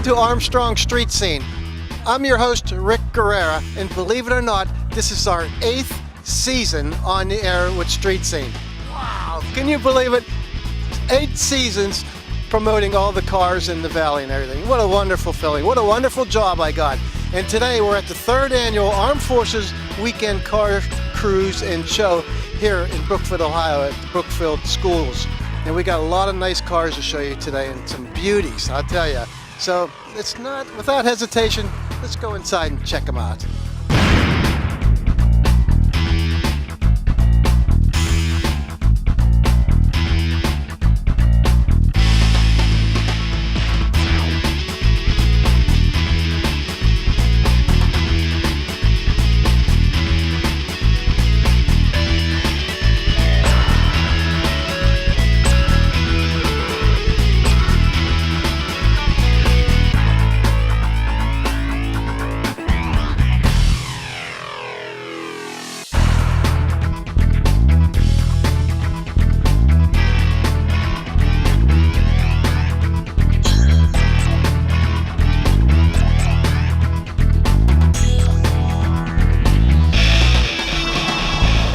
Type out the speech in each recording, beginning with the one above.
Welcome to Armstrong Street Scene. I'm your host, Rick Guerrera, and believe it or not, this is our 8th season on the air with Street Scene. Wow, can you believe it? 8 seasons promoting all the cars in the valley and everything. What a wonderful feeling. What a wonderful job I got. And today we're at the 3rd annual Armed Forces Weekend Car Cruise and Show here in Brookfield, Ohio at the Brookfield schools. And we got a lot of nice cars to show you today and some beauties, I'll tell you. So it's not, without hesitation, let's go inside and check them out.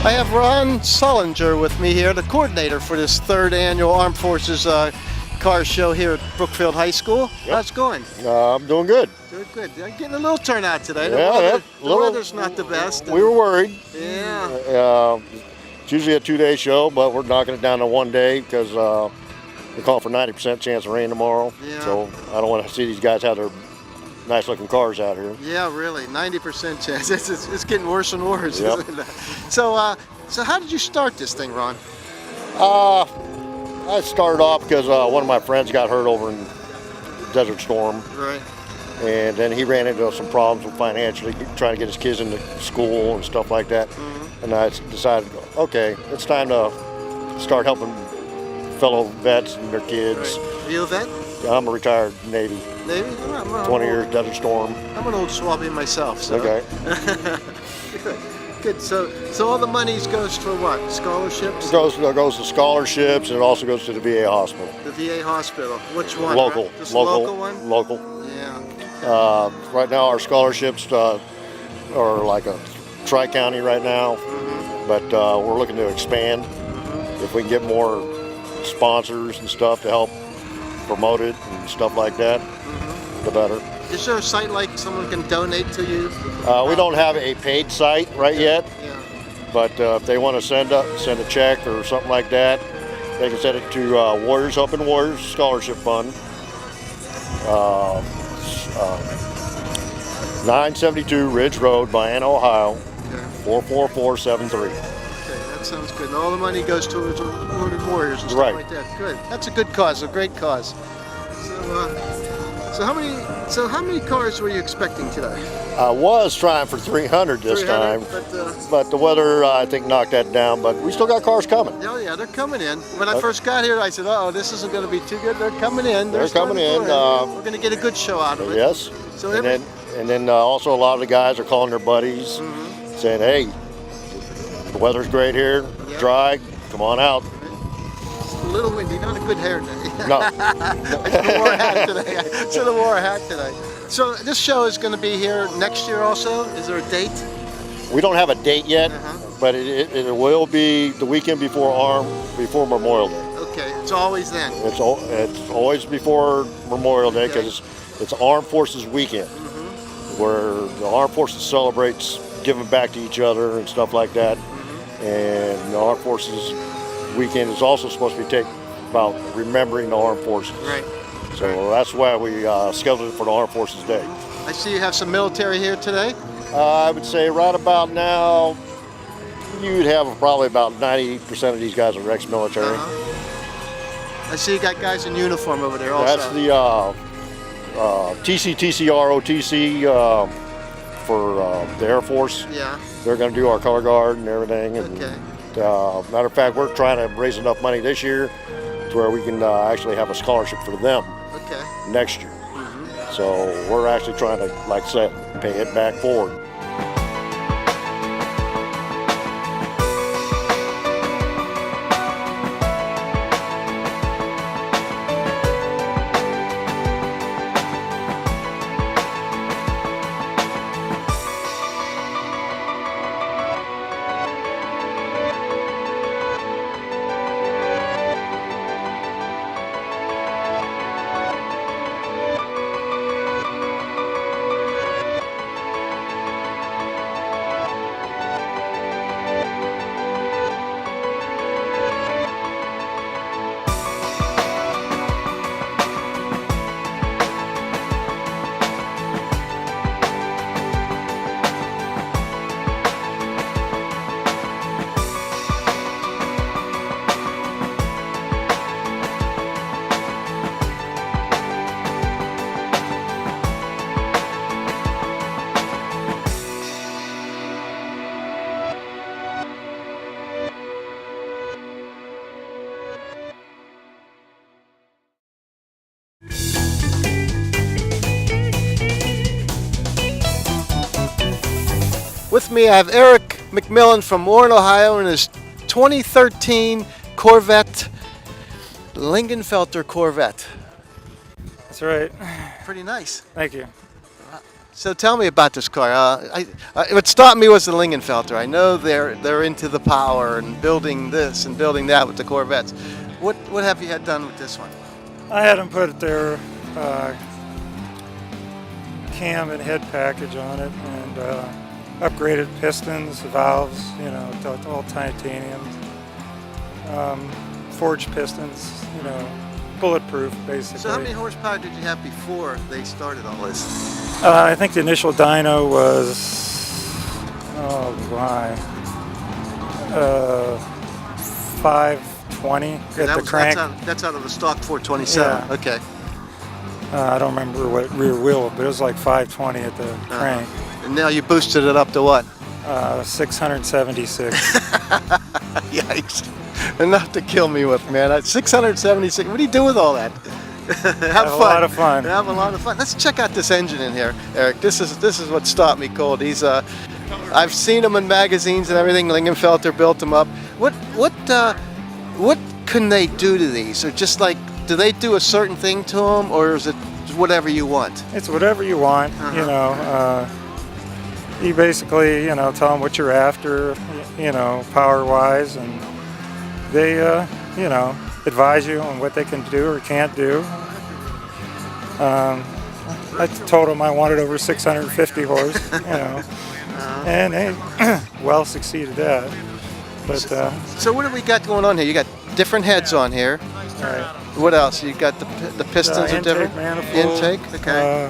I have Ron Sullinger with me here, the coordinator for this 3rd annual Armed Forces Car Show here at Brookfield High School. Yep. How's it going? I'm doing good. Doing good. Getting a little turnout today. The weather's not the best. We were worried. Yeah. It's usually a 2-day show, but we're knocking it down to 1 day because we're calling for 90% chance of rain tomorrow. Yeah. So I don't want to see these guys have their nice looking cars out here. Yeah, really, 90% chance. It's getting worse and worse. Yep. Isn't it? So how did you start this thing, Ron? I started off because one of my friends got hurt over in Desert Storm. Right. And then he ran into some problems with financially trying to get his kids into school and stuff like that. Mm-hmm. And I decided, okay, it's time to start helping fellow vets and their kids. Right. Are you a vet? I'm a retired Navy. Navy? 20 years, Desert Storm. I'm an old Swabian myself. So. Okay. Good. So all the monies goes for what? Scholarships? It goes to scholarships, and it also goes to the VA hospital. The VA hospital. Which one? Local. Right? Just local one? Local. Yeah. Right now our scholarships are like a tri-county right now, mm-hmm. but we're looking to expand. Mm-hmm. If we can get more sponsors and stuff to help promote it and stuff like that, mm-hmm. the better. Is there a site like someone can donate to you? We don't have a paid site yet, yeah. But if they want to send a check or something like that, they can send it to Warriors Helping Warriors Scholarship Fund, 972 Ridge Road, Vienna, Ohio, 44473. Okay, that sounds good. And all the money goes towards Wounded Warriors and stuff right. like that. Good. That's a good cause, a great cause. So how many cars were you expecting today? I was trying for 300 this time, but the weather I think knocked that down. But we still got cars coming. Oh yeah, they're coming in. When I first got here, I said, "Oh, this isn't going to be too good." They're coming in. They're coming in. We're going to get a good show out of it. Yes. So and then also a lot of the guys are calling their buddies, mm-hmm. saying, "Hey, the weather's great here, dry. Come on out." A little windy, not a good hair day. No. I should have wore a hat today. So this show is going to be here next year also? Is there a date? We don't have a date yet, but it will be the weekend before Memorial Day. Okay, it's always then. It's always before Memorial Day because it's Armed Forces Weekend, mm-hmm. where the Armed Forces celebrates giving back to each other and stuff like that. Mm-hmm. And the Armed Forces Weekend is also supposed to be about remembering the Armed Forces. Right. So that's why we scheduled it for the Armed Forces Day. I see you have some military here today. I would say right about now, you'd have probably about 90% of these guys are ex-military. I see you got guys in uniform over there also. That's the TCROTC for the Air Force. Yeah. They're going to do our color guard and everything. And, okay. Matter of fact, we're trying to raise enough money this year to where we can actually have a scholarship for them next year. Mm-hmm. So we're actually trying to, like I said, pay it back forward. With me, I have Eric McMillan from Warren, Ohio, in his 2013 Corvette, Lingenfelter Corvette. That's right. Pretty nice. Thank you. So tell me about this car. What stopped me was the Lingenfelter. I know they're into the power and building this and building that with the Corvettes. What have you had done with this one? I had them put their cam and head package on it, and upgraded pistons, valves, all titanium, forged pistons, bulletproof basically. So how many horsepower did you have before they started all this? I think the initial dyno was, 520 at the crank. That's out of the stock 427. Yeah. Okay. I don't remember what rear wheel, but it was like 520 at the crank. And now you boosted it up to what? 676. Yikes. Enough to kill me with, man. At 676. What do you do with all that? Have a lot of fun. Have a lot of fun. Let's check out this engine in here, Eric. This is what stopped me cold. I've seen them in magazines and everything. Lingenfelter built them up. What can they do to these? Or just like, do they do a certain thing to them, or is it whatever you want? It's whatever you want. You basically, tell them what you're after, power-wise, and they, advise you on what they can do or can't do. I told them I wanted over 650 horse, and they well succeeded that. But so what do we got going on here? You got different heads on here. Right. What else? You got the pistons are different. Manifold, intake. Okay.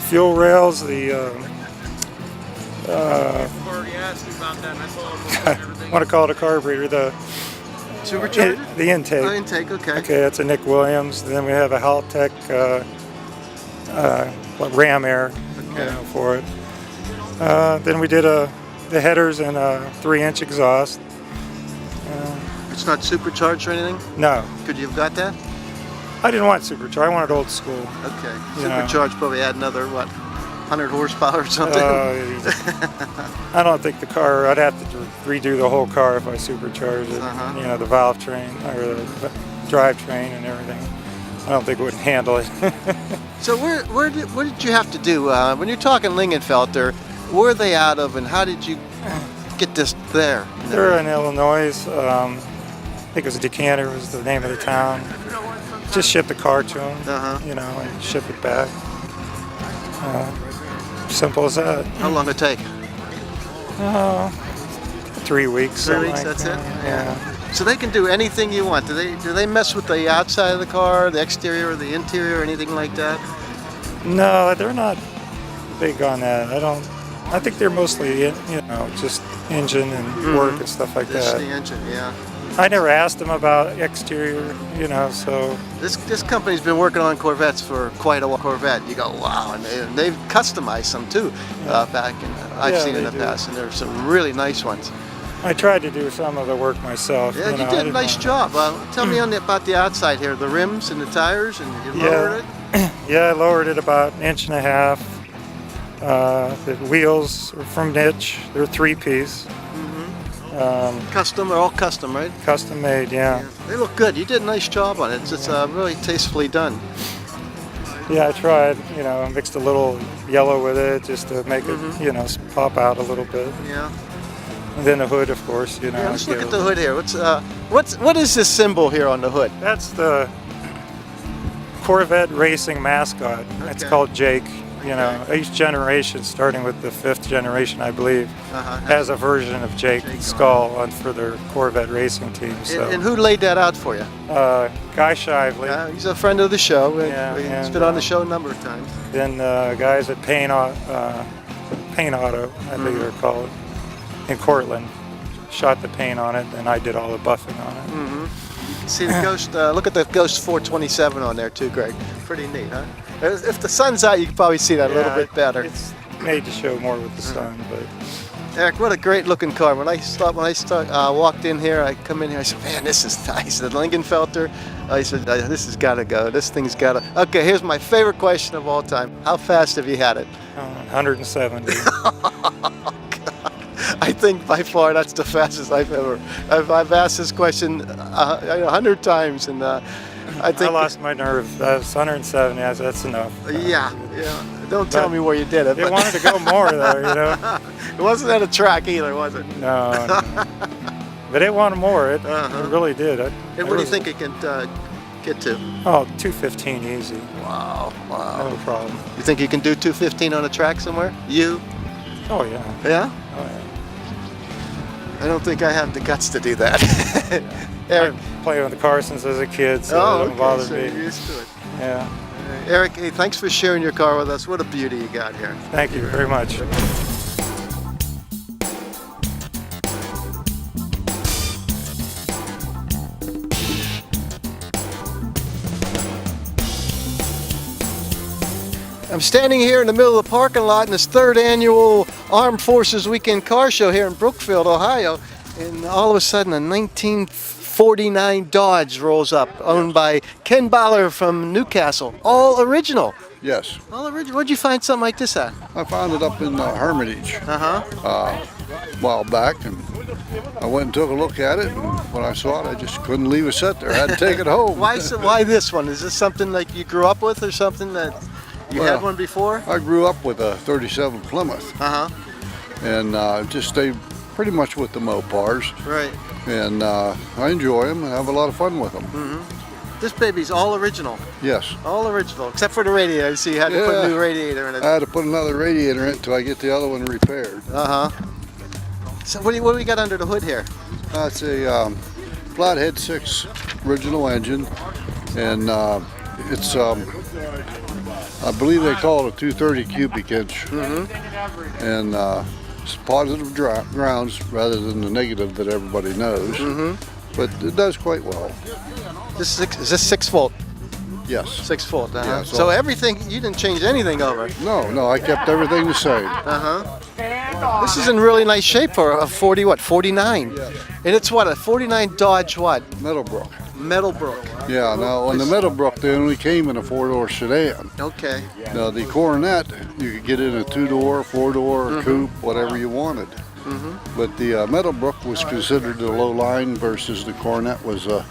Fuel rails. The I want to call it a carburetor. The supercharger. The intake. Oh, intake. Okay. Okay, that's a Nick Williams. Then we have a Haltech ram air, for it. Then we did the headers and a 3-inch exhaust. It's not supercharged or anything? No. Could you have got that? I didn't want supercharged. I wanted old school. Okay. Supercharged probably add another, 100 horsepower or something? I don't think the car, I'd have to redo the whole car if I supercharged it. The valve train, or the drive train and everything. I don't think it would handle it. So what did you have to do? When you're talking Lingenfelter, where are they out of and how did you get this there? They're in Illinois. I think it was Decanter was the name of the town. Just ship the car to them, and ship it back. Simple as that. How long did it take? 3 weeks. 3 weeks, that's it? Yeah. So they can do anything you want. Do they mess with the outside of the car, the exterior or the interior or anything like that? No, they're not big on that. I think they're mostly, just engine and work and stuff like Just that. the engine, yeah. I never asked them about exterior, so. This company's been working on Corvettes for quite a while. Corvette, you go, wow, and they've customized some too back in, I've seen in the past, and there's some really nice ones. I tried to do some of the work myself. Yeah, you did a nice job. Tell me about the outside here, the rims and the tires, and you lowered it? Yeah, I lowered it about 1.5 inches. The wheels are from Niche. They're 3-piece. Custom, they're all custom, right? Custom made, yeah. They look good. You did a nice job on it. It's really tastefully done. Yeah, I tried, mixed a little yellow with it just to make it, pop out a little bit. Yeah. And then the hood, of course, Yeah, let's look at the hood here. What is this symbol here on the hood? That's the Corvette racing mascot. Okay. It's called Jake. Each generation, starting with the 5th generation, I believe, has a version of Jake's skull for their Corvette racing team. So. And who laid that out for you? Guy Shively. He's a friend of the show. He's been on the show a number of times. Then guys at Paint Auto, I think they're called, in Cortland, shot the paint on it, and I did all the buffing on it. See the Ghost. Look at the Ghost 427 on there too, Greg. Pretty neat, huh? If the sun's out, you can probably see that a little bit better. It's made to show more with the sun, but Eric, what a great looking car. When I walked in here, I come in here, I said, man, this is nice. The Lingenfelter. I said, this has got to go. This thing's got to. Okay, here's my favorite question of all time. How fast have you had it? 170. I think by far that's the fastest I've ever. I've asked this question 100 times, and I think I lost my nerve. That was 170. I said, that's enough. Yeah. Don't tell me where you did it. It wanted to go more though, you know. It wasn't at a track either, was it? No. But it wanted more. It really did. And what do you think it can get to? Oh, 215 easy. Wow. No problem. You think you can do 215 on a track somewhere? You? Oh yeah. Yeah? Oh yeah. I don't think I have the guts to do that. Eric. I played with the Carsons as a kid, so it don't bother so me. you're used to it. Yeah. Eric, hey, thanks for sharing your car with us. What a beauty you got here. Thank you very much. I'm standing here in the middle of the parking lot in this 3rd annual Armed Forces Weekend Car Show here in Brookfield, Ohio, and all of a sudden a 1949 Dodge rolls up, owned by Ken Baller from Newcastle. All original. Yes, All original. Where'd you find something like this at? I found it up in Hermitage a while back, and I went and took a look at it, and when I saw it, I just couldn't leave it sit there. I had to take it home. Why this one? Is this something like you grew up with, or something that you had one before? I grew up with a 37 Plymouth, and just stayed pretty much with the Mopars. Right. And I enjoy them and have a lot of fun with them. This baby's all original. Yes. All original, except for the radiator. So you had to put a new radiator in it. I had to put another radiator in it until I get the other one repaired. So what do we got under the hood here? It's a flathead 6 original engine, and it's I believe they call it a 230 cubic inch, and it's positive grounds rather than the negative that everybody knows, but it does quite well. Is this 6 volt? Yes. 6 volt. Yeah, so everything, you didn't change anything over. No, I kept everything the same. This is in really nice shape for a 49. Yes. And it's what, a 49 Dodge what? Meadowbrook. Meadowbrook. Yeah, now on the Meadowbrook they only came in a 4-door sedan. Okay. Now the Coronet, you could get in a 2-door, 4-door, coupe, whatever you wanted. But the Meadowbrook was considered a low line versus the Coronet was a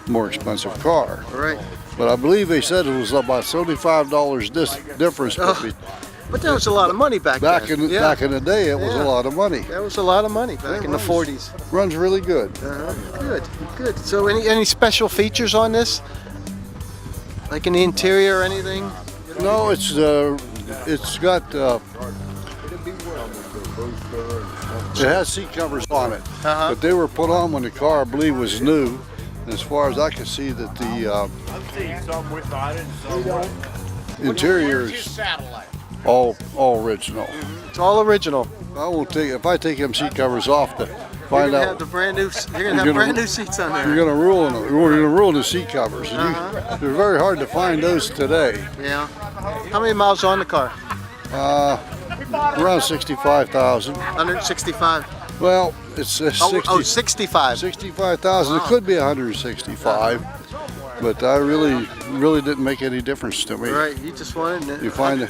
more expensive car. Right. But I believe they said it was about $75 difference. But that was a lot of money back then. Back in the day, it was a lot of money. That was a lot of money back in the 40s. Runs really good. Good. So any special features on this? Like in the interior or anything? No, it's got it has seat covers on it, but they were put on when the car, I believe, was new. And as far as I can see, that the interior is all original. It's all original. I won't take if I take them seat covers off to find You're out. gonna have brand new seats on there. You're gonna ruin the seat covers. And they're very hard to find those today. Yeah. How many miles on the car? Around 65,000. 165. Well, it's 65. 65,000. It could be 165, but I really didn't make any difference to me. Right. You just wanted it. You find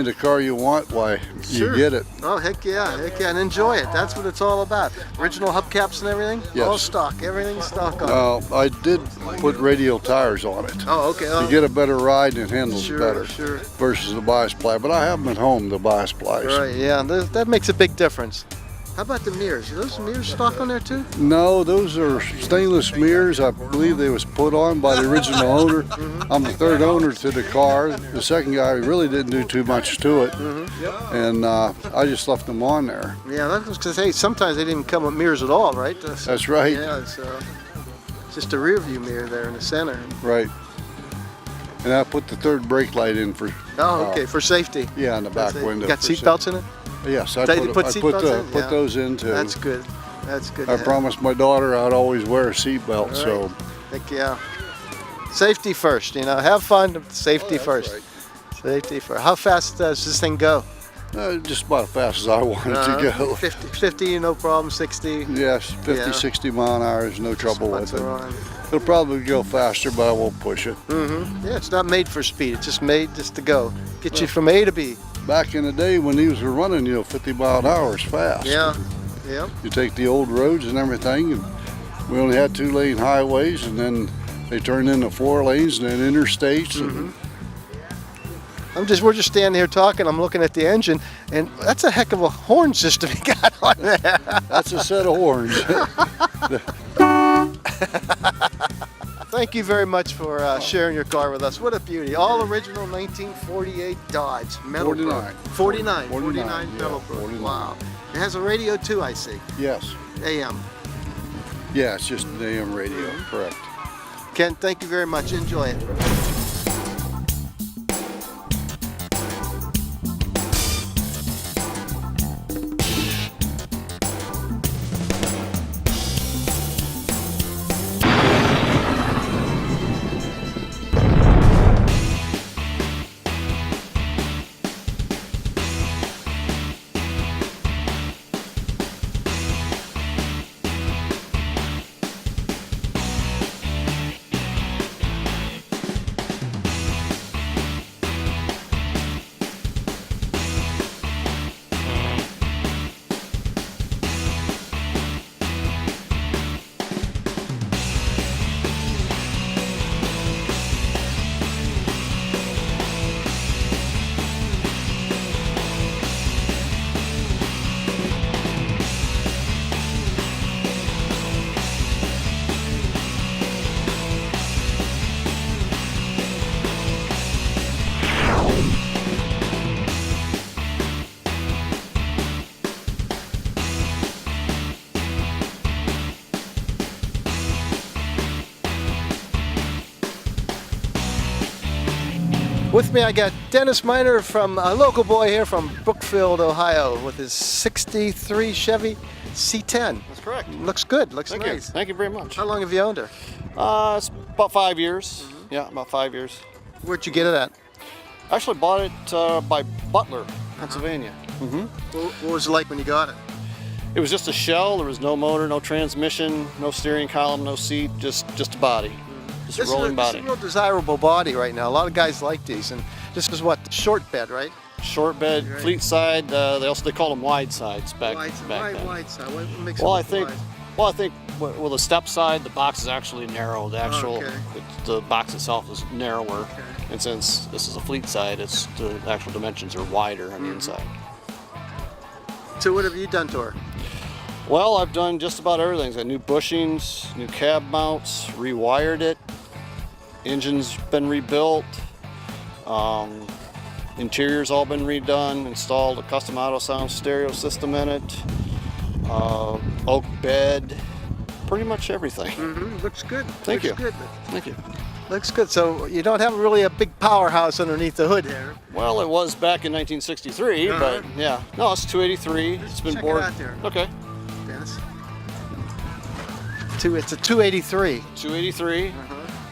the car you want, why you get it. Oh heck yeah, and enjoy it. That's what it's all about. Original hubcaps and everything. Yes. All stock. Everything's stock on it. I did put radial tires on it. Oh, okay. You get a better ride and it handles better Sure. versus the bi-splice. But I have them at home, the bi-splice. Right. Yeah. That makes a big difference. How about the mirrors? Are those mirrors stock on there too? No, those are stainless mirrors. I believe they was put on by the original owner. I'm the 3rd owner to the car. The second guy really didn't do too much to it, and I just left them on there. Yeah, that was because sometimes they didn't come with mirrors at all, right? That's right. Yeah, so just a rear view mirror there in the center. Right. And I put the 3rd brake light in for. Oh, okay, for safety. Yeah, in the back window. Got seat belts in it? Yes, I Put put those in too. That's good. I promised my daughter I'd always wear a seatbelt, so. Heck yeah. Safety first, have fun, safety first. Right. Safety first. How fast does this thing go? Just about as fast as I want it to go. 50, no problem, 60? Yes, 50, 60 mile an hour is no trouble with it. It'll probably go faster, but I won't push it. Yeah, it's not made for speed. It's just made just to go. Get you from A to B. Back in the day when these were running, 50 mile an hour is fast. Yeah. Yep. You take the old roads and everything, and we only had 2-lane highways, and then they turned into 4 lanes and then interstates. And We're just standing here talking. I'm looking at the engine, and that's a heck of a horn system you got on there. that's a set of horns. Thank you very much for sharing your car with us. What a beauty. All original 1948 Dodge. Metalbrook. 49 yeah, Metalbrook. 49. Wow. It has a radio too, I see. Yes. AM. Yeah, it's just an AM radio, correct. Ken, thank you very much. Enjoy it. With me, I got Dennis Miner, from a local boy here from Brookfield, Ohio, with his '63 Chevy C10. That's correct. Looks good. Looks Thank nice. you. Thank you very much. How long have you owned her? It's about 5 years. Yeah, about 5 years. Where'd you get it at? I actually bought it by Butler, Pennsylvania. What was it like when you got it? It was just a shell. There was no motor, no transmission, no steering column, no seat, just a body. Just a rolling This body. is a real desirable body right now. A lot of guys like these, and this is what, short bed, right? Short bed, Right. fleet side. They call them wide sides back Wide then. side. What makes Well, it I look think, wide? well, I think with the step side, the box is actually narrow. The actual, Okay. the box itself is narrower, Okay. and since this is a fleet side, the actual dimensions are wider on the inside. So what have you done to her? Well, I've done just about everything. Got new bushings, new cab mounts, rewired it. Engine's been rebuilt. Interior's all been redone. Installed a custom auto sound stereo system in it. Oak bed. Pretty much everything. Looks good. Thank Looks you. Good. Thank you. Looks good. So you don't have really a big powerhouse underneath the hood here. Well, it was back in 1963, but yeah. No, it's 283. It's been check bored. it out there. Okay. Dennis. It's a 283. 283.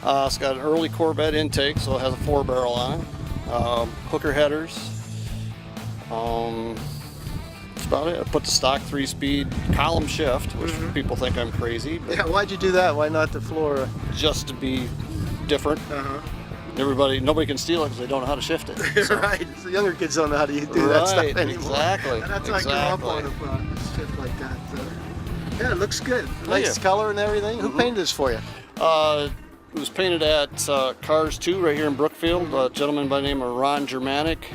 It's got an early Corvette intake, so it has a 4-barrel on it. Hooker headers. That's about it. I put the stock 3-speed column shift, which people think I'm crazy, but Yeah, why'd you do that? Why not the floor? just to be different. Nobody can steal it because they don't know how to shift it. So. Right. The younger kids don't know how to do that stuff Right, anymore. exactly, And that's why I grew up on shit like that. Yeah, it looks good. Nice you. color and everything. Who painted this for you? It was painted at Cars 2 right here in Brookfield. A gentleman by the name of Ron Germanic.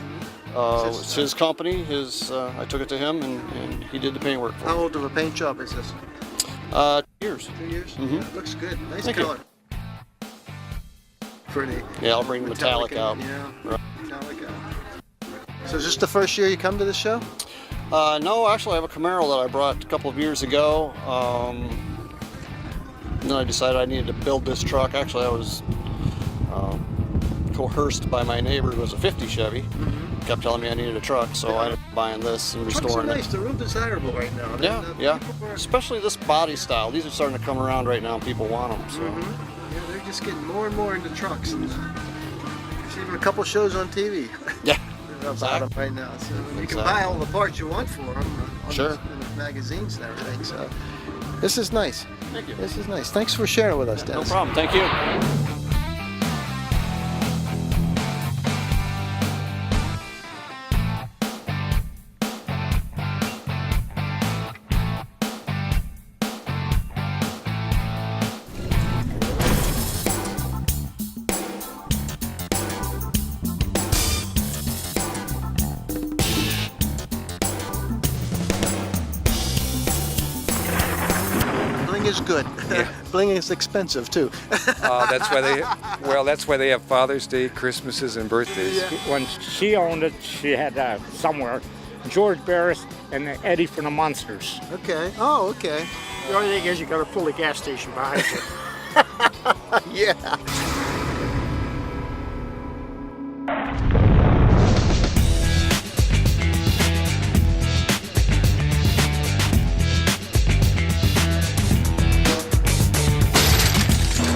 It's his company. I took it to him, and he did the paintwork for How me. old of a paint job is this? 2 years. 2 years? Yeah, it looks good. Nice Thank you. color. Pretty. Yeah, I'll bring the metallic out. Yeah. Right. Metallic out. So is this the first year you come to the show? No, actually, I have a Camaro that I brought a couple of years ago. Then I decided I needed to build this truck. Actually, I was coerced by my neighbor who was a 50 Chevy. Kept telling me I needed a truck, so I ended up buying this and Trucks are restoring nice. it. They're real desirable right now. Yeah, yeah. People are- Especially this body style. These are starting to come around right now, and people want them. So. Yeah, they're just getting more and more into trucks. And there's even a couple shows on TV Yeah. about them right now. So you can Exactly. buy all the parts you want for them on Sure. in the magazines and everything. So this is nice. Thank you. This is nice. Thanks for sharing with us, No Dennis. problem. Thank you. is good. Bling is expensive too. That's why they have Father's Day, Christmases, and birthdays. When she owned it, she had somewhere George Barris and Eddie from the Munsters. Okay. Oh, okay. The only thing is you got to pull the gas station behind you. Yeah.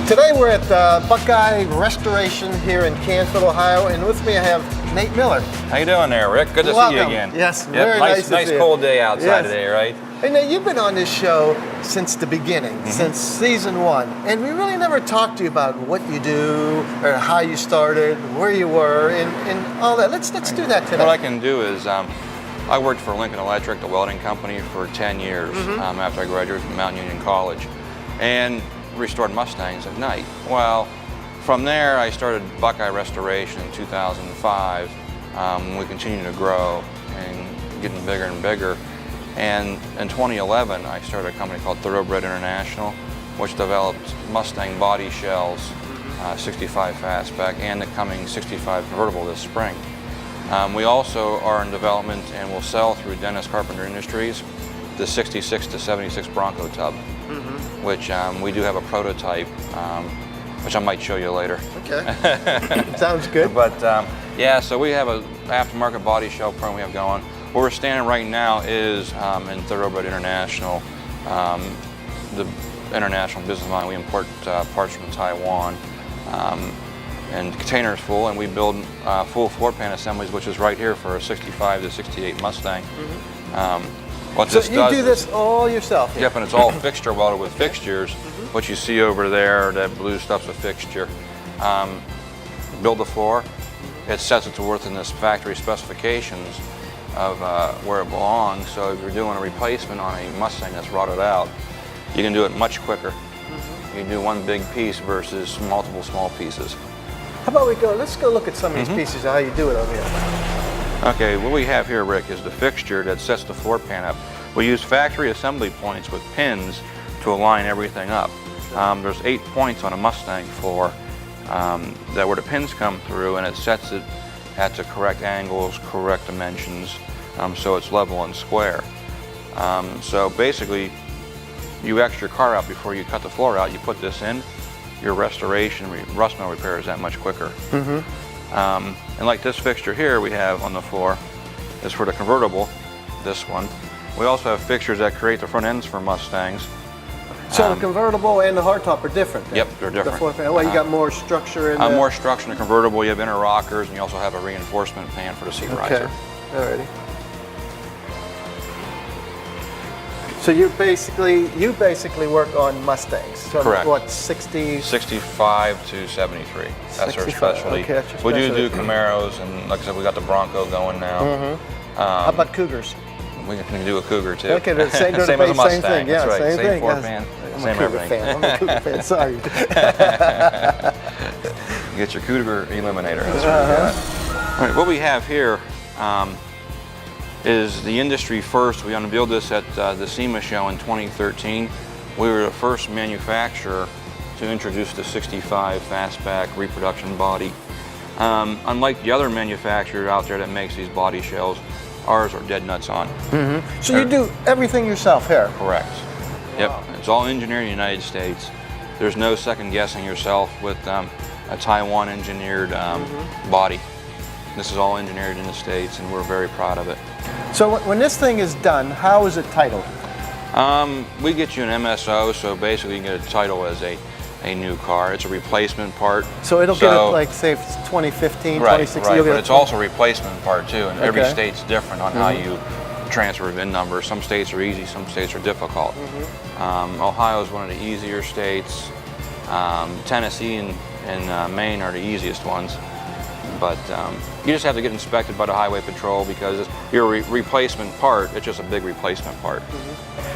Today we're at Buckeye Restoration here in Canfield, Ohio, and with me I have Nate Miller. How you doing there, Rick? Good to see you Welcome. again. Yes, Yep, very nice to nice see you. cold day outside Yes. today, right? Hey Nate, you've been on this show since the beginning, since season 1, and we really never talked to you about what you do, or how you started, where you were, and all that. Let's do that today. What I can do is, I worked for Lincoln Electric, the welding company, for 10 years after I graduated from Mount Union College, and restored Mustangs at night. Well, from there I started Buckeye Restoration in 2005. We continued to grow and getting bigger and bigger. And in 2011, I started a company called Thoroughbred International, which developed Mustang body shells, 65 fastback, and the coming 65 convertible this spring. We also are in development and will sell through Dennis Carpenter Industries the 66 to 76 Bronco tub, which we do have a prototype, which I might show you later. Okay. Sounds good. But yeah, so we have an aftermarket body shell program we have going. Where we're standing right now is in Thoroughbred International, the international business line. We import parts from Taiwan, and the container is full, and we build full floor pan assemblies, which is right here for a 65 to 68 Mustang. What So this you does do is- this all yourself? Here? Yep, and it's all fixture welded with fixtures. What you see over there, that blue stuff's a fixture. Build the floor. It sets it to within this factory specifications of where it belongs. So if you're doing a replacement on a Mustang that's rotted out, you can do it much quicker. You can do one big piece versus multiple small pieces. How about let's go look at some of these pieces of how you do it over here. Okay, what we have here, Rick, is the fixture that sets the floor pan up. We use factory assembly points with pins to align everything up. There's 8 points on a Mustang floor that where the pins come through, and it sets it at the correct angles, correct dimensions, so it's level and square. So basically, you X your car out before you cut the floor out. You put this in, your restoration, rust mill repair is that much quicker. And like this fixture here we have on the floor is for the convertible, this one. We also have fixtures that create the front ends for Mustangs. So the convertible and the hardtop are different then? Yep, they're different. The floor pan. Well, you got more structure in there? More structure in the convertible. You have inner rockers, and you also have a reinforcement pan for the seat riser. Alrighty. So you basically work on Mustangs. So Correct. What, 60? 65 to 73. That's our 65, specialty. okay, that's your We do specialty. Camaros, and like I said, we got the Bronco going now. How about Cougars? We can do a Cougar too. Okay, they're the same, Same as a Mustang. thing. Yeah, That's right. same Same thing. floor Yes. pan, I'm same a Cougar everything. fan. I'm a Cougar fan. Sorry. Get your Cougar eliminator. That's right. All right, what we have here is the industry first. We unveiled this at the SEMA show in 2013. We were the first manufacturer to introduce the 65 fastback reproduction body. Unlike the other manufacturer out there that makes these body shells, ours are dead nuts on. So you do everything yourself here? Correct. Yep, it's all engineered in the United States. There's no second guessing yourself with a Taiwan engineered body. This is all engineered in the States, and we're very proud of it. So when this thing is done, how is it titled? We get you an MSO, so basically you get a title as a new car. It's a replacement part. So it'll get it like, say, if it's 2015, Right, 2016, right, you'll get but it it's also a replacement part too, and every Okay. state's different on how you transfer VIN numbers. Some states are easy, some states are difficult. Ohio is one of the easier states. Tennessee and Maine are the easiest ones. But you just have to get inspected by the Highway Patrol because your replacement part, it's just a big replacement part.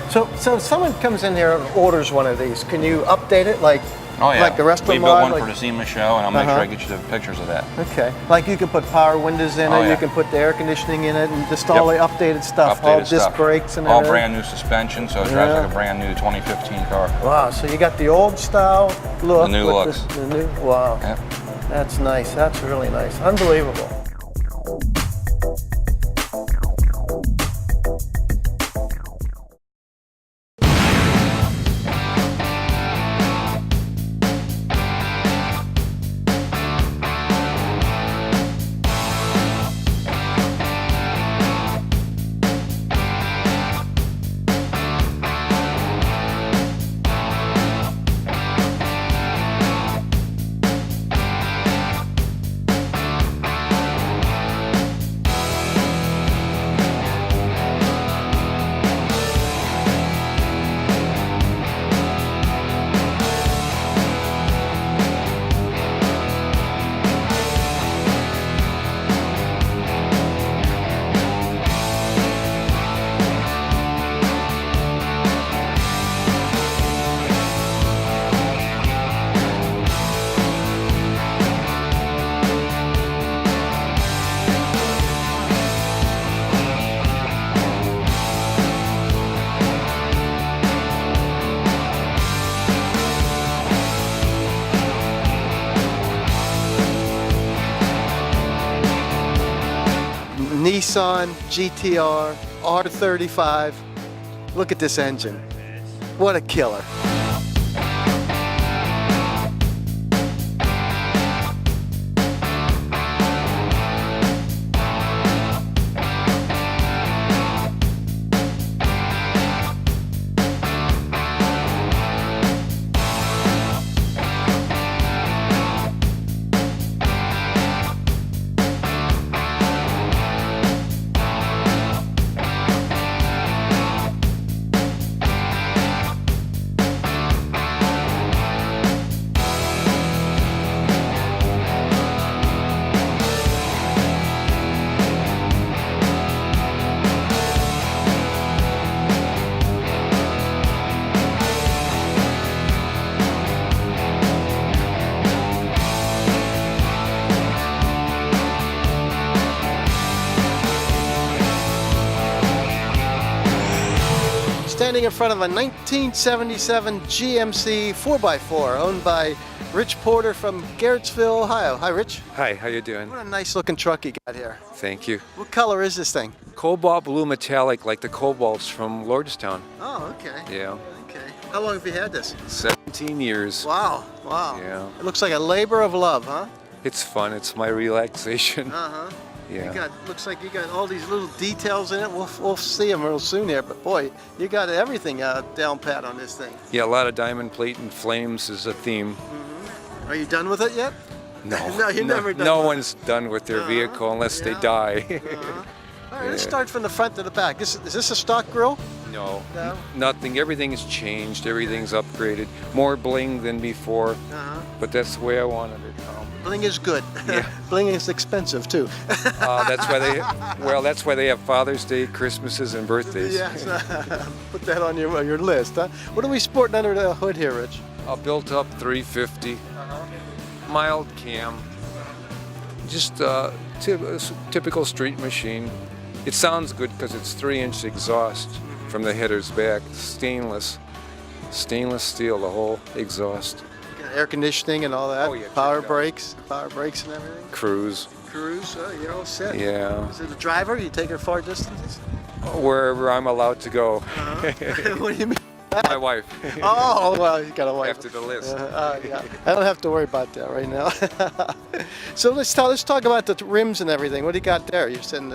So if someone comes in here and orders one of these, can you update it? Like Oh yeah. Like the rest of we them built are? one Like, for the SEMA show, and I'll make sure I get you the pictures of that. okay. Like you can put power windows in Oh, it, yeah. you can put the air conditioning in it, and just all the updated stuff, all Updated disc stuff. brakes and all everything. brand new suspension, so it drives Yeah. like a brand new 2015 car. Wow, so you got the old style look. The new with looks. The new, wow. Yep. That's nice. That's really nice. Unbelievable. Nissan GTR R35. Look at this engine. What a killer. Standing in front of a 1977 GMC 4x4 owned by Rich Porter from Garrettsville, Ohio. Hi, Rich. Hi, how you doing? What a nice looking truck you got here. Thank you. What color is this thing? Cobalt blue metallic, like the cobalts from Lordstown. Oh, okay. Yeah, Okay. How long have you had this? 17 years. Wow, wow. Yeah. It looks like a labor of love, huh? It's fun. It's my relaxation. Uh-huh. Yeah. Looks like you got all these little details in it. We'll see them real soon here, but boy, you got everything down pat on this thing. Yeah, a lot of diamond plate and flames is a theme. Are you done with it yet? No, No, you're never done No with one's done with their vehicle unless they Yeah. die. All right, let's start from the front to the back. Is this a stock grill? No, No? nothing. Everything's changed. Everything's upgraded. More bling than before, Uh-huh. but that's the way I wanted it. Bling is good. Yeah. Bling is expensive too. That's why they have Father's Day, Christmases, and birthdays. Yes. Put that on your list, huh? What are we sporting under the hood here, Rich? A built-up 350, mild cam, just a typical street machine. It sounds good because it's 3-inch exhaust from the headers back, stainless steel, the whole exhaust. Got air conditioning and all that. Oh, yeah, Power check it out. brakes and everything. Cruise, Cruise, you're all set. yeah, Is it a driver? You take her far distances? wherever I'm allowed to go. What do you mean? My wife, Oh, well, you got a wife. after the list. Yeah. I don't have to worry about that right now. So let's talk about the rims and everything. What do you got there? You're saying,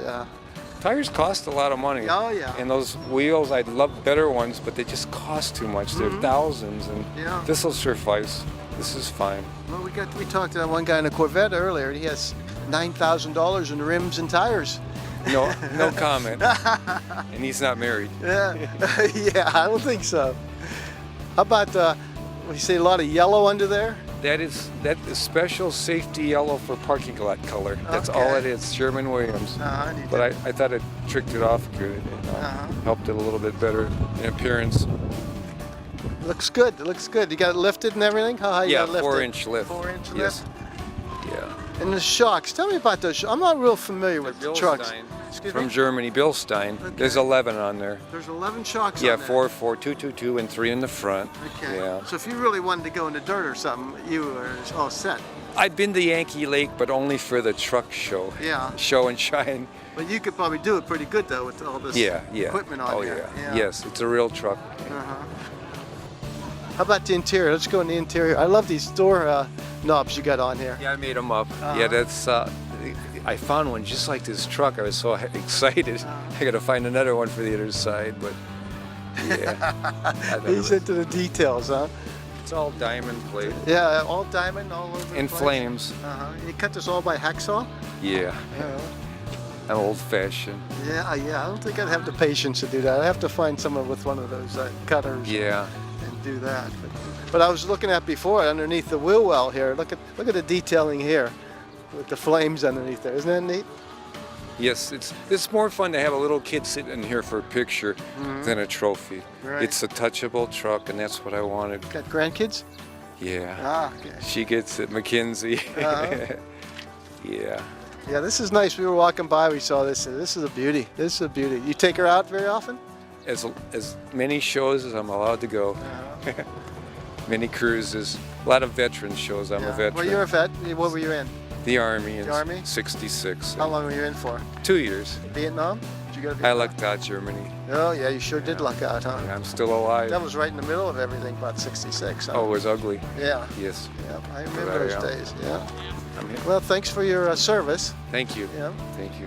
Tires cost a lot of money. Oh, yeah. And those wheels, I'd love better ones, but they just cost too much. They're thousands, and Yeah. this will suffice. This is fine. well, we talked to that one guy in a Corvette earlier. He has $9,000 in rims and tires. No comment. And he's not married. Yeah, yeah, I don't think so. How about you say a lot of yellow under there? That is special safety yellow for parking lot color. That's all Okay. it is, Sherman-Williams. Uh-huh. But I thought it tricked it off good. Helped it a little bit better in appearance. Looks good. It looks good. You got it lifted and everything? How high you Yeah, got it lifted? 4-inch lift. 4-inch Yes. lift? Yeah. And the shocks. Tell me about those. I'm not real familiar with the trucks. Bilstein. Excuse From me? Germany, Bilstein. Okay. There's 11 on there. There's 11 shocks Yeah, on there. 4, 4, 2, 2, 2, and 3 in the front. Okay. Yeah. So if you really wanted to go in the dirt or something, you were all set. I've been to Yankee Lake, but only for the truck show. Yeah. Show and shine. But you could probably do it pretty good though with all this Yeah. equipment on Oh there. yeah. Yes, it's a real truck. Uh-huh. How about the interior? Let's go in the interior. I love these door knobs you got on here. Yeah, I made them up. Uh-huh. Yeah, that's. I found one just like this truck. I was so excited. I got to find another one for the other side, but yeah. I thought it He's into the details, huh? it's all diamond plate Yeah, all diamond all over the and place. flames. Uh-huh. You cut this all by hacksaw? Yeah, Yeah. I'm old-fashioned. Yeah, I don't think I'd have the patience to do that. I'd have to find someone with one of those cutters Yeah. and do that. But I was looking at before underneath the wheel well here. Look at the detailing here with the flames underneath there. Isn't that neat? Yes, it's more fun to have a little kid sitting in here for a picture than a trophy. Right. It's a touchable truck, and that's what I wanted. Got grandkids? Yeah. Ah, okay. She gets it, Mackenzie. Uh-huh. Yeah. Yeah, this is nice. We were walking by, we saw this. This is a beauty. This is a beauty. You take her out very often? As many shows as I'm allowed to go. Many cruises. A lot of veteran shows. I'm a veteran. Well, you're a vet. What were you in? The Army in The Army? 66. How long were you in for? 2 years. Vietnam? Did you go to I Vietnam? lucked out Germany. Oh, yeah, you sure did luck out, huh? I'm still alive. That was right in the middle of everything, about 66. Huh? Oh, it was ugly. Yeah. Yes. Yeah, I remember those I, days. Yeah. I'm here. Well, thanks for your service. Thank you. Yeah. Thank you.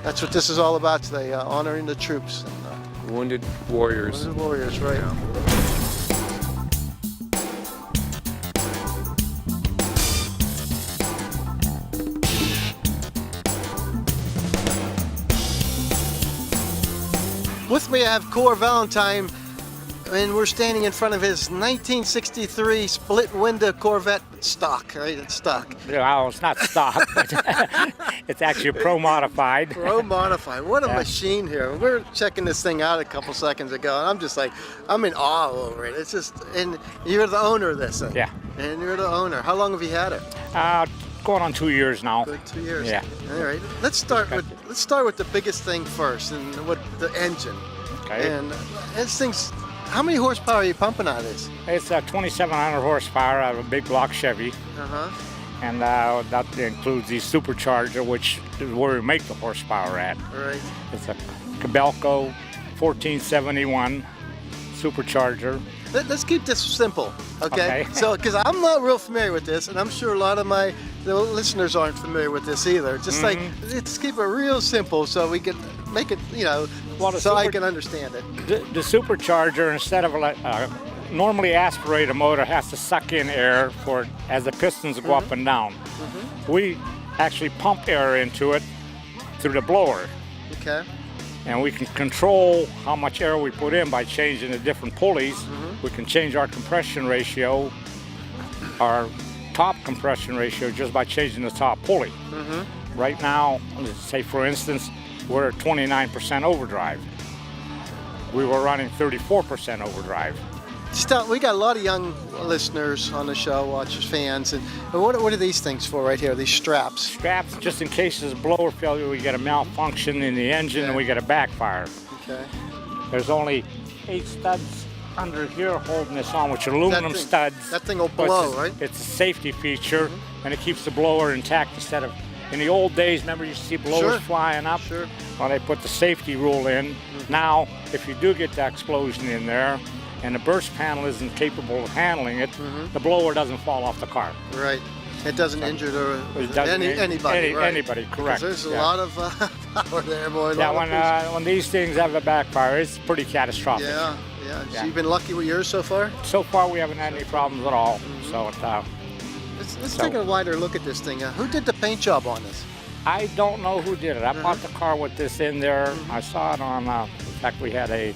That's what this is all about today, honoring the troops and Wounded warriors. the warriors, right? With me, I have Core Valentine, and we're standing in front of his 1963 split window Corvette stock, right? It's stock. Well, it's not stock, but it's actually pro modified. Pro modified. What a Yeah. machine here. We were checking this thing out a couple seconds ago, and I'm just like, I'm in awe over it. It's just, and you're the owner of this thing. Yeah. And you're the owner. How long have you had it? Going on 2 years now. Good 2 years. Yeah. All right. Let's start with the biggest thing first, and with the engine. Okay. And this thing's, how many horsepower are you pumping out of this? It's a 2,700 horsepower out of a big block Chevy, Uh-huh. and that includes the supercharger, which is where we make the horsepower at. All right. It's a Cabelco 1471 supercharger. Let's keep this simple, okay? Okay. So, because I'm not real familiar with this, and I'm sure a lot of the listeners aren't familiar with this either. Just like, let's keep it real simple so we can make it, Well, the so I super- can understand it. The supercharger, instead of normally aspirate a motor, has to suck in air as the pistons go up and down. We actually pump air into it through the blower, Okay. and we can control how much air we put in by changing the different pulleys. We can change our compression ratio, our top compression ratio, just by changing the top pulley. Right now, let's say for instance, we're at 29% overdrive. We were running 34% overdrive. We got a lot of young listeners on the show, watchers, fans, and what are these things for right here? These straps. Straps, just in case there's blower failure, we get a malfunction in the engine and we get a backfire. Okay. There's only 8 studs under here holding this on, which are aluminum studs. That thing will But blow, it's a, right? It's a safety feature, and it keeps the blower intact instead of, in the old days, remember you see blowers Sure. flying up? Sure. Well, they put the safety rule in. Now, if you do get that explosion in there, and the burst panel isn't capable of handling it, the blower doesn't fall off the car. Right. It doesn't injure It doesn't anybody. Right. Anybody, 'Cause correct. there's a yeah. lot of power there, boy. Yeah, when these things have a backfire, it's pretty catastrophic. Yeah. So Yeah. you've been lucky with yours so far? So far, we haven't had any problems at all. So Let's take a wider look at this thing. Who did the paint job on this? I don't know who did it. I bought the car with this in there. I saw it on, in fact, we had a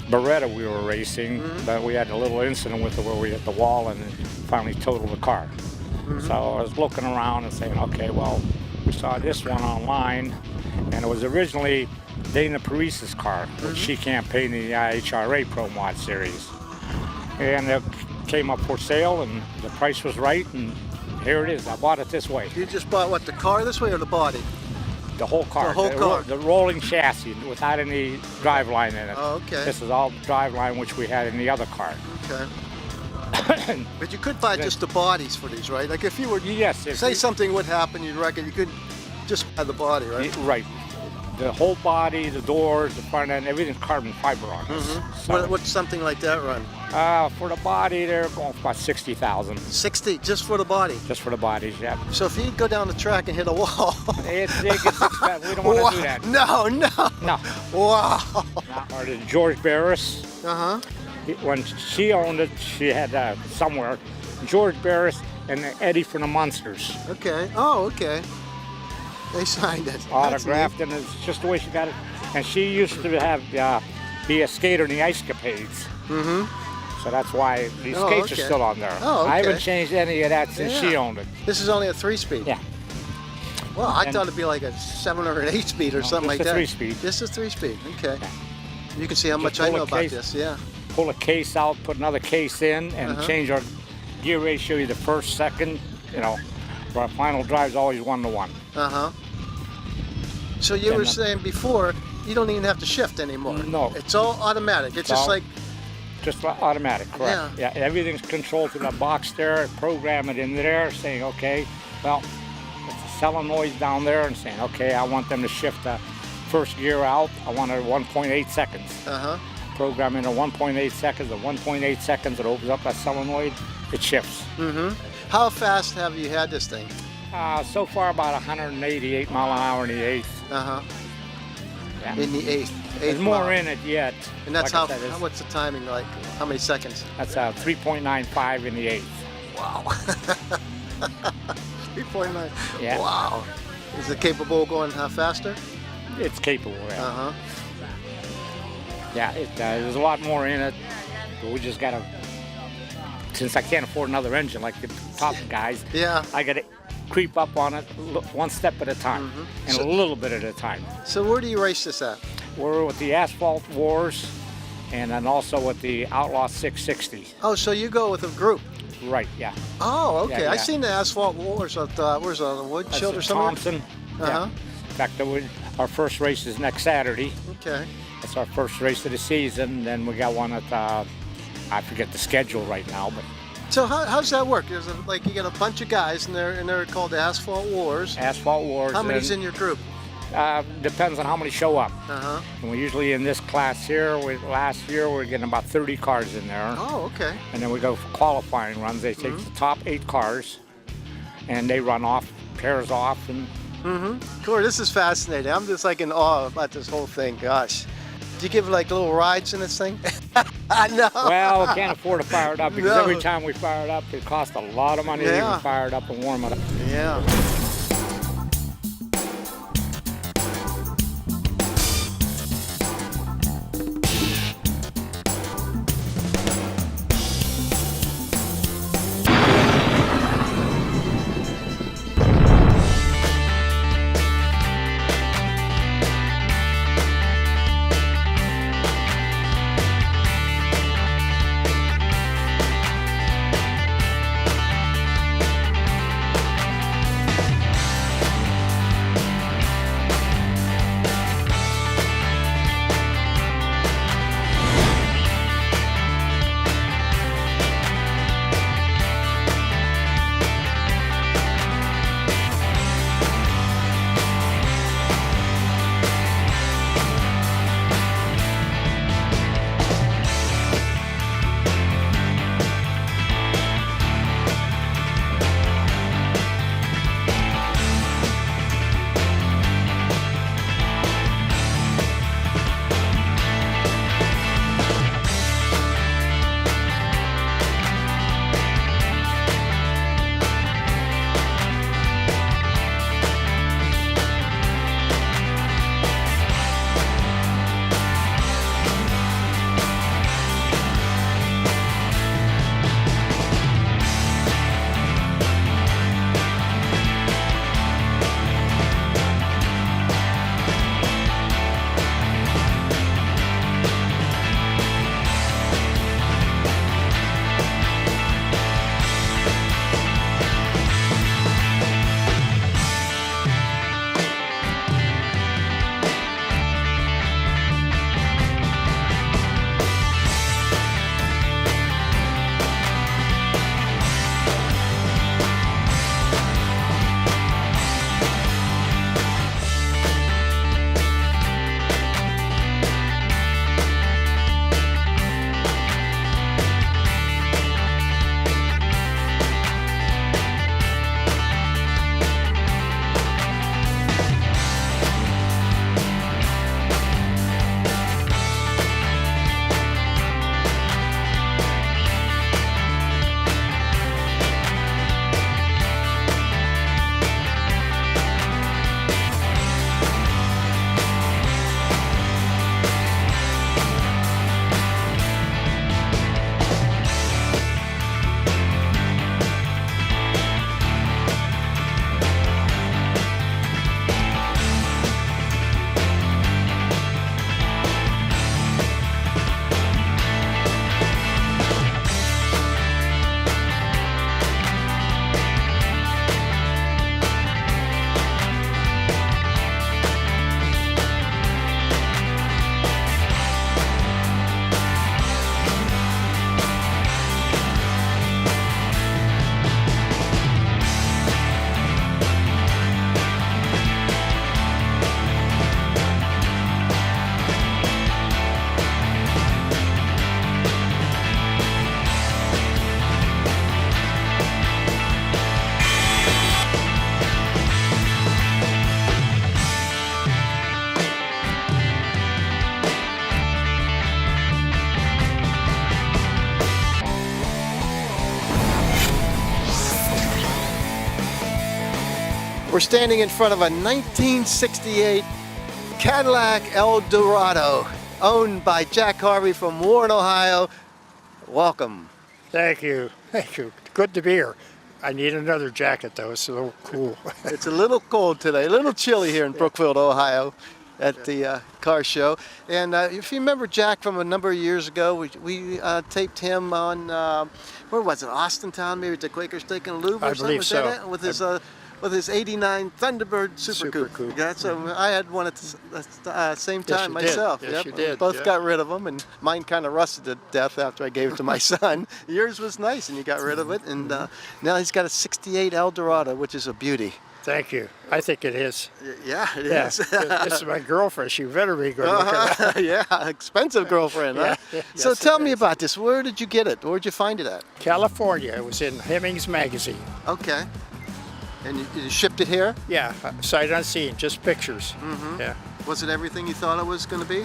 Beretta we were racing, but we had a little incident with it where we hit the wall and it finally totaled the car. So I was looking around and saying, okay, well, we saw this one online, and it was originally Dana Parise's car, which she campaigned in the IHRA Pro Mod Series. And it came up for sale, and the price was right, and here it is. I bought it this way. You just bought what, the car this way or the body? The whole car. The whole car. The rolling chassis without any driveline in it. Oh, okay. This is all driveline which we had in the other car. Okay. But you could buy just the bodies for these, right? Like if you were, Yes. say something would happen, you'd reckon you could just buy the body, right? Right. The whole body, the doors, the front end, everything's carbon fiber on this. So, What's something like that run? for the body, they're going for about 60,000. 60 just for the body. Just for the bodies, yeah. So if you go down the track and hit a wall, It gets expensive. We don't want to do that. No, no. No. Wow. Or the George Barris. Uh-huh. When she owned it, she had somewhere George Barris and Eddie from the Munsters Okay. Oh, okay. They signed it. autographed, and it's just the way she got it. And she used to have be a skater in the Ice Capades. So that's why these Oh, skates okay. are still on there. Oh, I haven't okay. changed any of that since she Yeah. owned it. This is only a 3-speed. Yeah. Well, I And- thought it'd be like a 7 or an 8-speed or No, something like just a that. 3-speed. Just a 3-speed. Okay. Yeah. You can see how Just much I pull know a about case. this. Yeah. Pull a case out, put another case in, and change our gear ratio either first, second, but our final drive's always 1-to-1. Uh-huh. So you were And, saying before, you don't even have to shift anymore. No. It's all automatic. It's just all- like, Just automatic, correct. Yeah, everything's controlled through that box there, program it in there, saying, okay, well, it's the solenoids down there, and saying, okay, I want them to shift the first gear out. I want it at 1.8 seconds. uh-huh. Program in at 1.8 seconds. At 1.8 seconds, it opens up that solenoid, it shifts. How fast have you had this thing? So far, about 188 mile an hour in the eighth. Uh-huh. Yeah. In the eighth There's more mile. in it yet. And that's Like I how, said, it's- what's the timing like? How many seconds? That's 3.95 in the eighth. Wow. 3.9. Yeah. Wow. Is it capable of going faster? It's capable, yeah. Uh-huh. Yeah, there's a lot more in it, but we just gotta, since I can't afford another engine like the top guys, Yeah. I gotta creep up on it one step at a time, and a little bit at a time. So where do you race this at? We're with the Asphalt Wars, and then also with the Outlaw 660. Oh, so you go with a group. Right, yeah. Oh, okay. Yeah, I yeah. seen the Asphalt Wars at, where's the Wood That's Shield or at something? Thompson. Uh-huh. Yeah. In fact, our first race is next Saturday. Okay. That's our first race of the season. Then we got one at, I forget the schedule right now, but So how's that work? Is it like you got a bunch of guys and they're called the Asphalt Wars? Asphalt Wars. How many's and, in your group? Depends on how many show up. Uh-huh. And we usually in this class here, last year we're getting about 30 cars in there. Oh, okay. And then we go for qualifying runs. They take the top 8 cars and they run off, pairs off, and Cool, this is fascinating. I'm just like in awe about this whole thing. Gosh. Do you give like little rides in this thing? I know. well, we can't afford to fire it up because No. every time we fire it up, it costs a lot of money to Yeah. even fire it up and warm it up. Yeah. We're standing in front of a 1968 Cadillac Eldorado, owned by Jack Harvey from Warren, Ohio. Welcome. Thank you. Thank you. Good to be here. I need another jacket though. It's a little cool. It's a little cold today, a little chilly here in Brookfield, Ohio, at the car show. And if you remember Jack from a number of years ago, we taped him on, where was it, Austintown, maybe at the Quaker Steak and Lube or I something? believe Was so. that it? With his 89 Thunderbird Super Coupe. Yeah, so I had one at the same time Yes, you did. myself. Yes, you did, Both yeah. got rid of them, and mine kind of rusted to death after I gave it to my son. Yours was nice, and you got rid of it, and now he's got a 68 Eldorado, which is a beauty. Thank you. I think it is. Yeah, it Yeah. is. This is my girlfriend. She better be good looking. Yeah, expensive girlfriend, huh? Yeah. So Yes, tell it me is. about this. Where did you get it? Where'd you find it at? California. It was in Hemmings magazine. Okay. And you shipped it here? Yeah, sight unseen, just pictures. Yeah. Was it everything you thought it was going to be?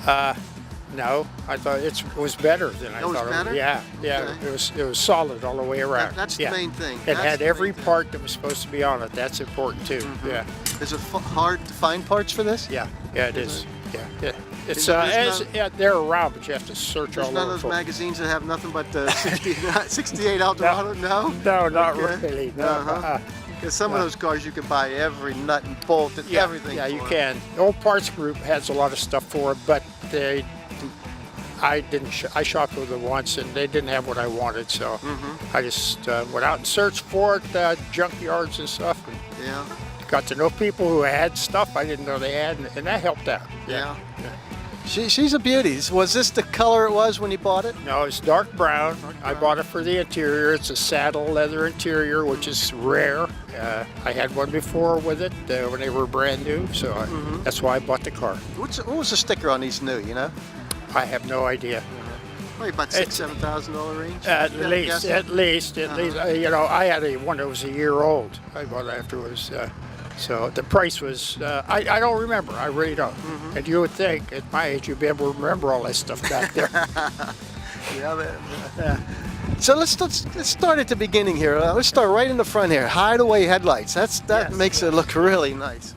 No, I thought it was better than I It was thought. better? Yeah, yeah. Okay. It was solid all the way around. That's yeah. the main thing. It That's had the every main thing. part that was supposed to be on it. That's important too. Yeah. Is it hard to find parts for this? Yeah. Yeah, it is. Yeah. Yeah. It's There's yeah, they're around, but you have to search There's all none over. of for those 'em. magazines that have nothing but the 68 Eldorado? No? No, not Okay. really. No. Uh-huh. Because some of those cars you can buy every nut and bolt and Yeah, everything. yeah, you for. can. The old parts group has a lot of stuff for it, but I didn't. I shopped with them once, and they didn't have what I wanted, so I just went out and searched for it, junkyards and stuff, and Yeah. got to know people who had stuff I didn't know they had, and that helped out. Yeah. She's a beauty. Was this the color it was when you bought it? No, it's dark brown. I bought it for the interior. It's a saddle leather interior, which is rare. I had one before with it when they were brand new, so that's why I bought the car. What was the sticker on these new, you know? I have no idea. Probably about $6,000-7,000 range? At Yeah, least, guessing? at least. You know, I had one that was a year old. I bought it after it was, so the price was, I don't remember, I really don't. And you would think, at my age, you'd be able to remember all that stuff back there. Yeah. So let's start at the beginning here. Let's start right in the front here. Hideaway headlights. That Yes. makes it look really nice.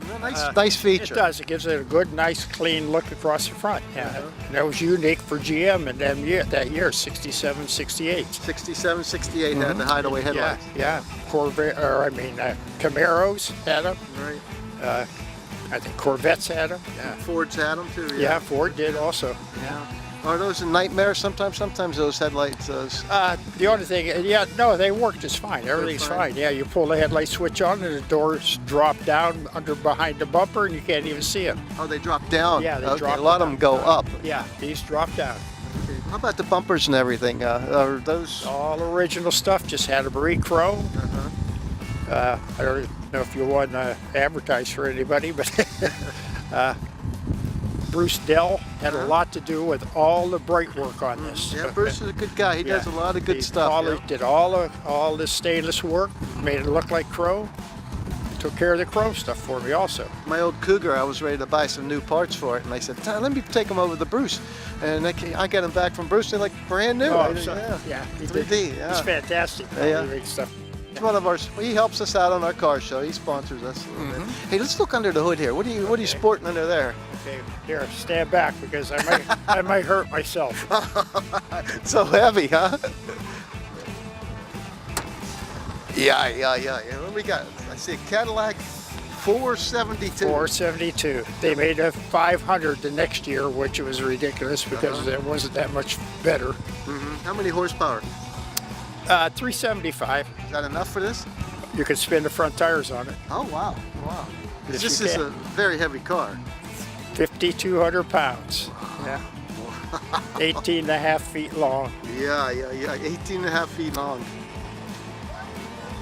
Nice feature. It does. It gives it a good, nice, clean look across the front. Yeah. And that was unique for GM and that year, 67, 68. 67, 68 had the hideaway Yeah, headlights. yeah. Camaros had them. Right. I think Corvettes had them. Yeah. Fords had them too. Yeah, Ford did also. Yeah. Are those a nightmare sometimes? Sometimes those headlights, The only thing, no, they work just fine. Everything's fine. Yeah, you pull the headlight switch on and the doors drop down behind the bumper and you can't even see them. oh, they drop down. Yeah, they Okay, drop a lot of down. them go up. Yeah, these drop down. How about the bumpers and everything? Are those? All original stuff, just had them re-chrome. I don't know if you want to advertise for anybody, but Bruce Dell had a lot to do with all the bright work on this. Yeah, Bruce is a good guy. He does a lot of good He stuff. Did all the stainless work, made it look like chrome. Took care of the chrome stuff for me also. My old Cougar, I was ready to buy some new parts for it, and I said, let me take them over to Bruce. And I got them back from Bruce, they're like brand new. Yeah, he 3D, did. yeah. It's fantastic. Yeah. He makes stuff. He's one of ours. He helps us out on our car show. He sponsors us a little bit. Hey, let's look under the hood here. What are you sporting under there? Okay, here, stand back because I might hurt myself. It's so heavy, huh? Yeah. What we got? I see a Cadillac 472. 472. They made a 500 the next year, which was ridiculous because it wasn't that much better. How many horsepower? 375. Is that enough for this? You can spin the front tires on it. Oh, wow. Yes, This you is can. a very heavy car. 5,200 pounds. Yeah. 18 and a half feet long. Yeah. 18 and a half feet long.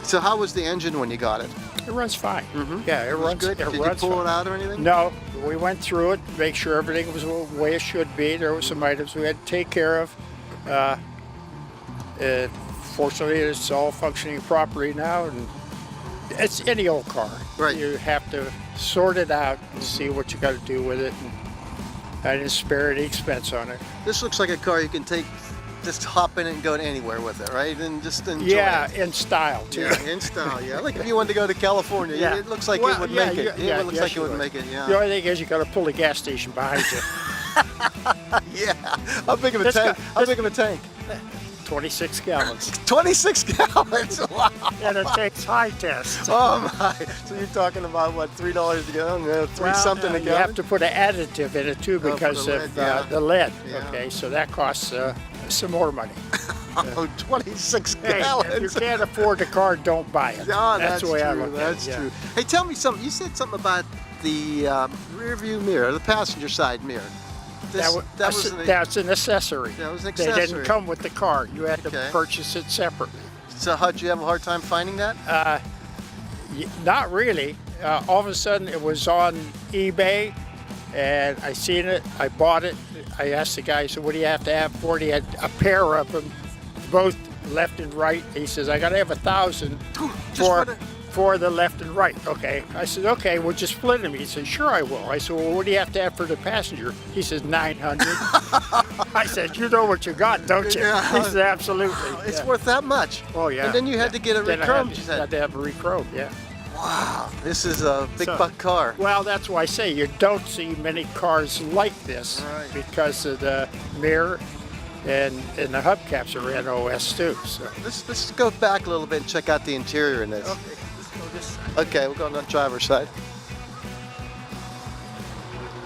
So how was the engine when you got it? It runs fine. Yeah, it runs Good? It Did you runs pull fine. it out or anything? No, we went through it, make sure everything was the way it should be. There were some items we had to take care of. Fortunately, it's all functioning properly now, and it's any old car. Right. You have to sort it out and see what you got to do with it. And I didn't spare any expense on it. This looks like a car you can take just hop in and go to anywhere with it, right? And just enjoy Yeah, it. in style too. Yeah, in style, yeah. Like if you wanted to go to California, Yeah. it looks like Well, it would yeah, make it. yeah, It looks yes, like it you would would. make it, yeah. The only thing is you got to pull the gas station behind you. Yeah. How big of a This tank? guy- How big of a tank? 26 gallons. 26 gallons. Wow. And it takes high tests. Oh my. So you're talking about what, $3 a gallon? Three Well, something a you gallon? have to put an additive in it too for because the of lead, yeah. the lead. Yeah. Okay, so that costs some more money. Oh, 26 Hey, gallons. if you can't afford the car, don't buy it. Oh, that's the way true. I look That's at it. true. Hey, tell me something. You said something about the rear view mirror, the passenger side mirror. This, That's an accessory. That was an They accessory. didn't come with the car. You had Okay. to purchase it separately. So how'd you have a hard time finding that? Not really. All of a sudden, it was on eBay, and I seen it. I bought it. I asked the guy, I said, "What do you have to have for it?" He had a pair of them, both left and right. He says, "I got to have 1,000 for the left and right." Okay. I said, "Okay, we'll just split them." He said, "Sure, I will." I said, "Well, what do you have to have for the passenger?" He says, 900. I said, "You know what you got, don't you?" Yeah. He said, "Absolutely." It's Yeah. worth that much. Oh yeah. And then you had to get it Then I re-chromed, had you to- said. had to have a re-chrome, yeah. Wow, this is a big So- buck car. Well, that's why I say you don't see many cars like this Right. because of the mirror and the hubcaps are NOS too. So. Let's go back a little bit and check out the interior in this. Okay, let's go this side. Okay, we're going on the driver's side.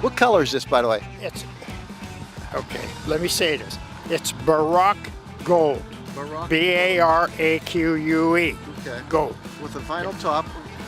What color is this, by the way? It's okay. Let me say this. It's Baroque Gold. Baroque. BARAQUE. Okay. Gold. With a vinyl top.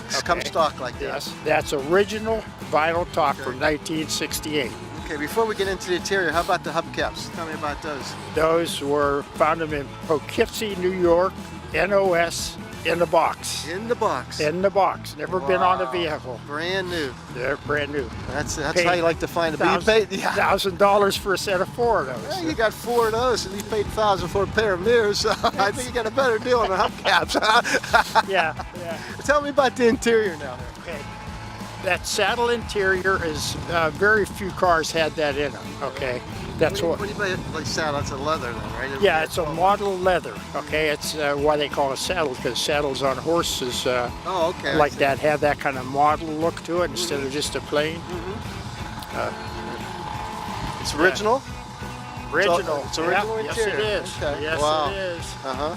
It's come Okay. stock like Yes, this. that's original vinyl top from 1968. Okay, before we get into the interior, how about the hubcaps? Tell me about those. Those were found them in Poughkeepsie, New York. NOS in the box. In the box. In the box. Never been on a Wow. vehicle. Brand new. They're brand new. That's Paid how you like to find them. You paid, yeah. $1,000 for a set of 4 of Yeah, those. you got 4 of those, and you paid $1,000 for a pair of mirrors. So I think you got a better deal on the hubcaps. Yeah, yeah. Tell me about the interior now. Okay. That saddle interior is very few cars had that in them. Okay. That's what. What do you mean? Like saddle? That's a leather, then, right? Yeah, it's a model leather. Okay, it's why they call it saddle because saddles on horses Oh, okay. I like see. that have that kind of model look to it instead of just a plain. It's original. Original. It's original Yeah, interior. Yes, it is. Okay. Yes, Wow. it is. Uh huh.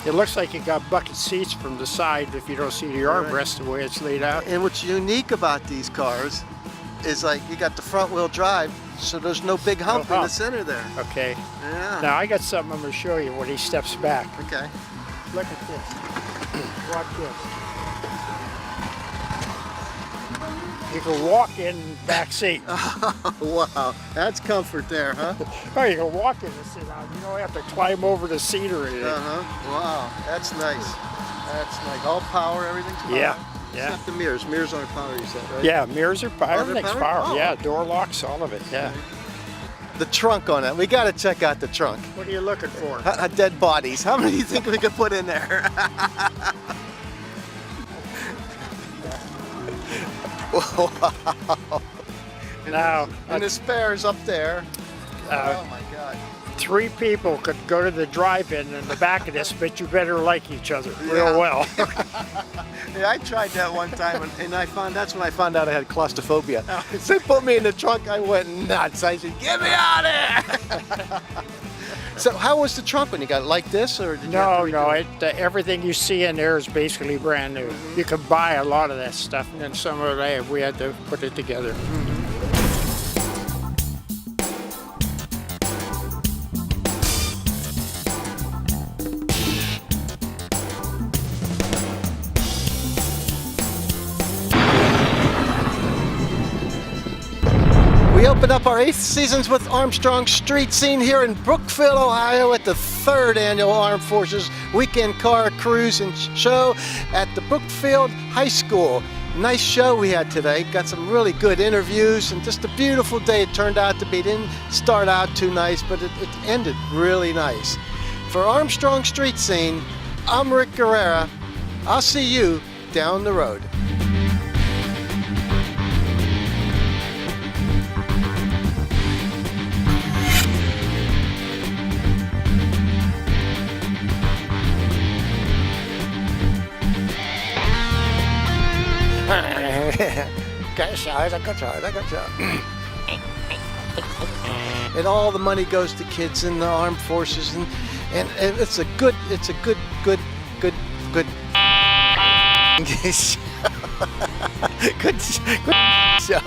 It looks like it got bucket seats from the side if you don't see the armrest the way it's laid out. And what's unique about these cars is like you got the front wheel drive, so there's no big hump in the hump. center there. Okay. Yeah. Now I got something I'm going to show you when he steps back. Okay. Look at this. Watch this. You can walk in back seat. Wow, that's comfort there, huh? Oh, you can walk in and sit down. You don't have to climb over the seat or anything. Uh-huh. Wow, that's nice. That's nice. All power, everything's power. Yeah, yeah. Except the mirrors. Mirrors aren't power, you said, right? Yeah, mirrors are power. they're Everything's powered? power. Oh. Yeah, door locks, all of it. Yeah. The trunk on it. We got to check out the trunk. What are you looking for? Dead bodies. How many do you think we could put in there? Wow. Now, And the spares up there. uh, Oh my God. 3 people could go to the drive-in in the back of this, but you better like each other Yeah. real well. Yeah, I tried that one time, and that's when I found out I had claustrophobia. They put me in the trunk, I went nuts. I said, "Get me out of here!" So, how was the trunk when you got it? Like this, or did you have No, to no, redo it? everything you see in there is basically brand new. You can buy a lot of that stuff, and then some of it we had to put it together. We opened up our 8th seasons with Armstrong Street Scene here in Brookfield, Ohio at the 3rd annual Armed Forces Weekend Car Cruise and Show at the Brookfield High School. Nice show we had today. Got some really good interviews and just a beautiful day it turned out to be. It didn't start out too nice, but it ended really nice. For Armstrong Street Scene, I'm Rick Guerrera. I'll see you down the road. show. It's a good show. It's a good show. And all the money goes to kids in the armed forces, and it's a good good show.